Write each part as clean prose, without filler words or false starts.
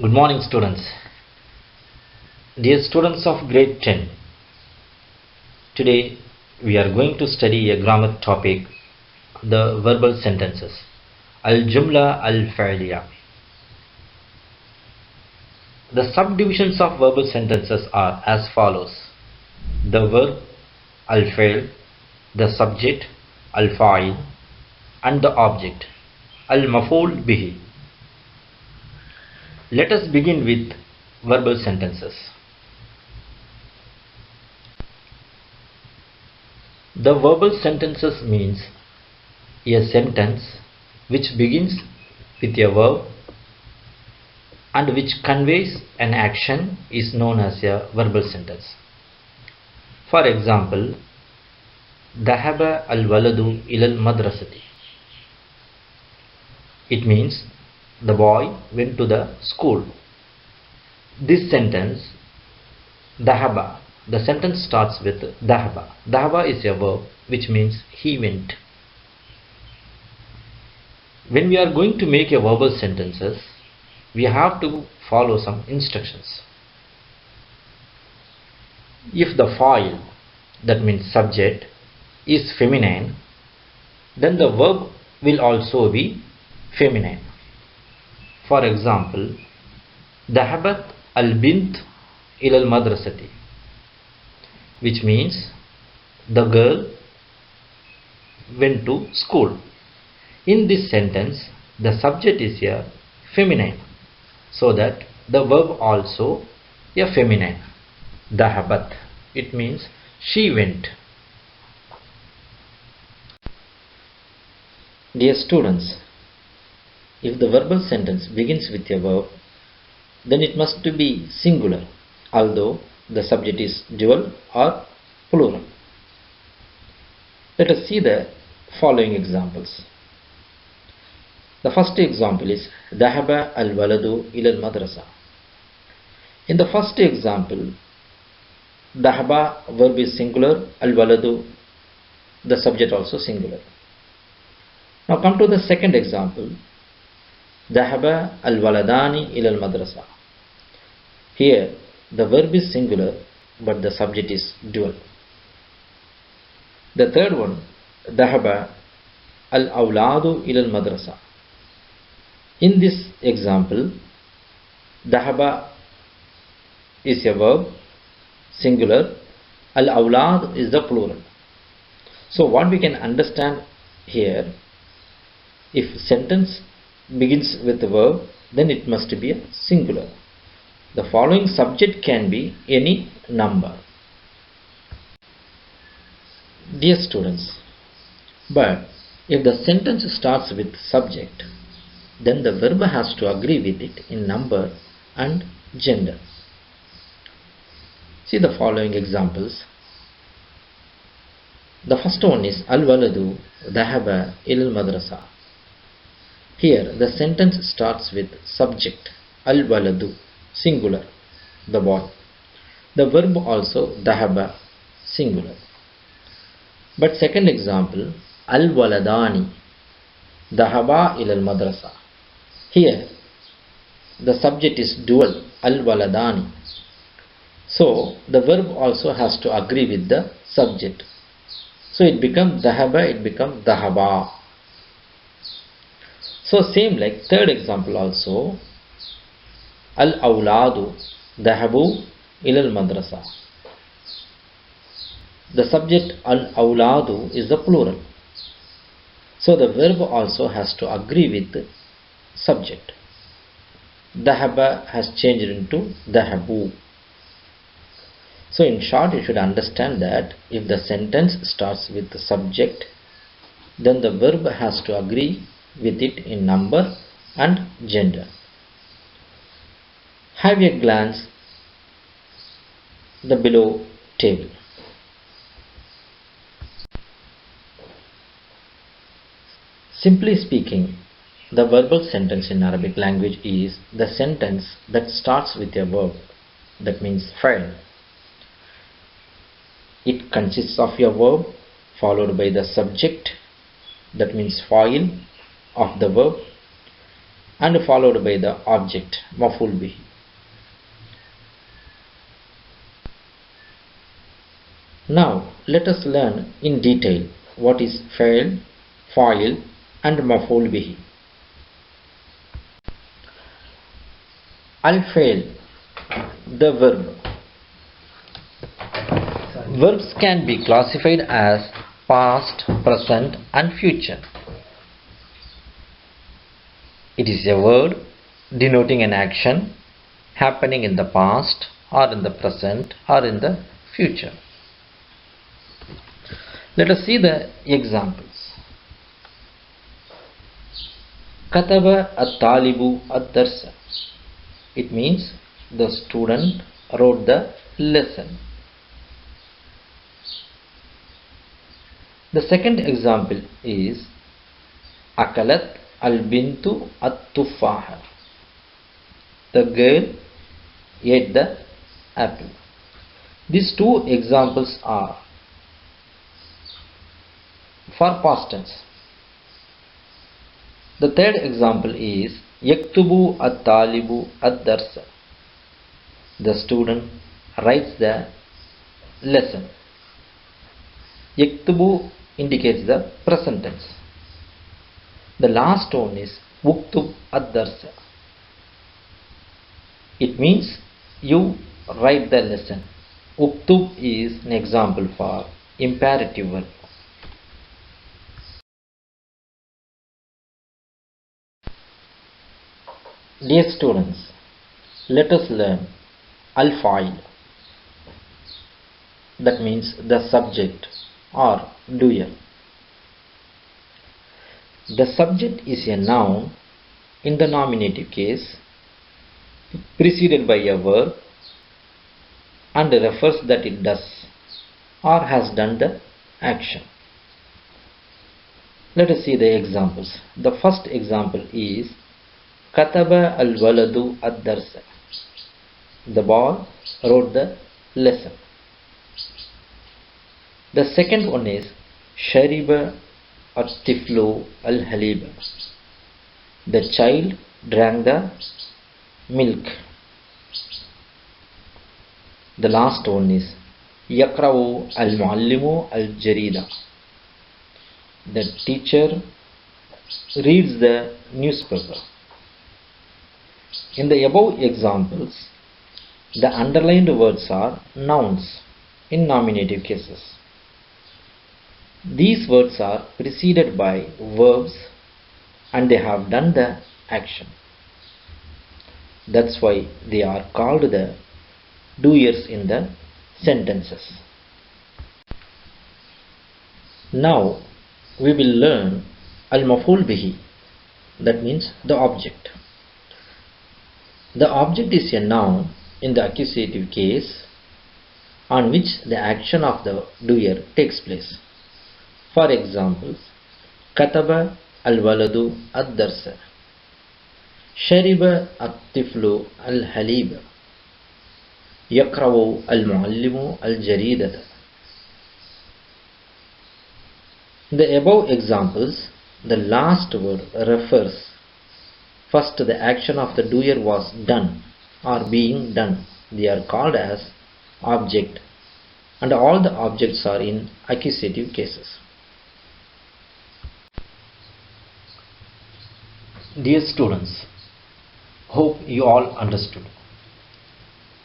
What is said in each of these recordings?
Good morning, students. Dear students of grade 10, today we are going to study a grammar topic, the verbal sentences. الجملة الفعلية. The subdivisions of verbal sentences are as follows: the verb الفعل, the subject الفاعل, and the object المفعول به. Let us begin with verbal sentences. The verbal sentences means a sentence which begins with a verb and which conveys an action is known as a verbal sentence. For example, ذهب الولد إلى المدرسة. It means the boy went to the school. This sentence, ذهب, the sentence starts with ذهب. ذهب is a verb which means he went. When we are going to make a verbal sentences, we have to follow some instructions. If the fa'il, that means subject, is feminine, then the verb will also be feminine. For example, ذهبت البنت إلى المدرسة, which means the girl went to school. In this sentence, the subject is a feminine, so that the verb also a feminine. ذهبت, it means she went. Dear students, if the verbal sentence begins with a verb, then it must be singular, although the subject is dual or plural. Let us see the following examples. The first example is ذهب الولد إلى المدرسة. In the first example, ذهب verb is singular, الولد the subject also singular. Now come to the second example, ذهب الولدان إلى المدرسة. Here the verb is singular but the subject is dual. The third one, ذهب الأولاد إلى المدرسة. In this example, ذهب is a verb singular, الأولاد is the plural. So what we can understand here, if sentence begins with the verb, then it must be a singular. The following subject can be any number. Dear students, but if the sentence starts with subject, then the verb has to agree with it in number and gender. See the following examples. The first one is الولد ذهب إلى المدرسة. Here the sentence starts with subject الولد, singular, the boy. The verb also ذهب, singular. But second example, الولدان ذهبا إلى المدرسة. Here the subject is dual, الولدان. So the verb also has to agree with the subject. So it becomes ذهب, it becomes ذهبا. So same like third example also, الأولاد ذهبوا إلى المدرسة. The subject الأولاد is the plural. So the verb also has to agree with the subject. ذهب has changed into ذهبوا. So in short, you should understand that if the sentence starts with the subject, then the verb has to agree with it in number and gender. Have a glance the below table. Simply speaking, the verbal sentence in Arabic language is the sentence that starts with a verb, that means فعل. It consists of a verb followed by the subject, that means fa'il of the verb, and followed by the object مفعول به. Now let us learn in detail what is فعل, فاعل and مفعول به. الفعل, the verb. Verbs can be classified as past, present and future. It is a word denoting an action happening in the past or in the present or in the future. Let us see the examples. كتب الطالب الدرس. It means the student wrote the lesson. The second example is أكلت البنت التفاح. The girl ate the apple. These two examples are for past tense. The third example is يكتب الطالب الدرس. The student writes the lesson. يكتب indicates the present tense. The last one is uktub ad-darsa. It means you write the lesson. Uktub is an example for imperative verb. Dear students, let us learn al-fa'il. That means the subject or doer. The subject is a noun in the nominative case preceded by a verb and refers that it does or has done the action. Let us see the examples. The first example is Kataba al-waladu ad-darsa. The boy wrote the lesson. The second one is Shariba at-tiflu al-haliba. The child drank the milk. The last one is Yakra'u al-muallimu al-jarida. The teacher reads the newspaper. In the above examples, the underlined words are nouns in nominative cases. These words are preceded by verbs and they have done the action. That's why they are called the doers in the sentences. Now we will learn al-maf'ul bihi, that means the object. The object is a noun in the accusative case on which the action of the doer takes place. For example, Kataba al-waladu ad-darsa. Shariba at-tiflu al-haliba. Yakra'u al-muallimu al-jaridata. In the above examples, the last word refers first to the action of the doer was done or being done. They are called as object and all the objects are in accusative cases. Dear students, hope you all understood.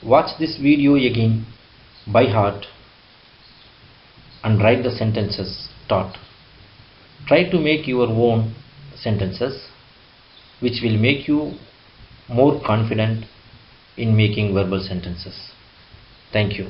Watch this video again by heart and write the sentences taught. Try to make your own sentences which will make you more confident in making verbal sentences. Thank you.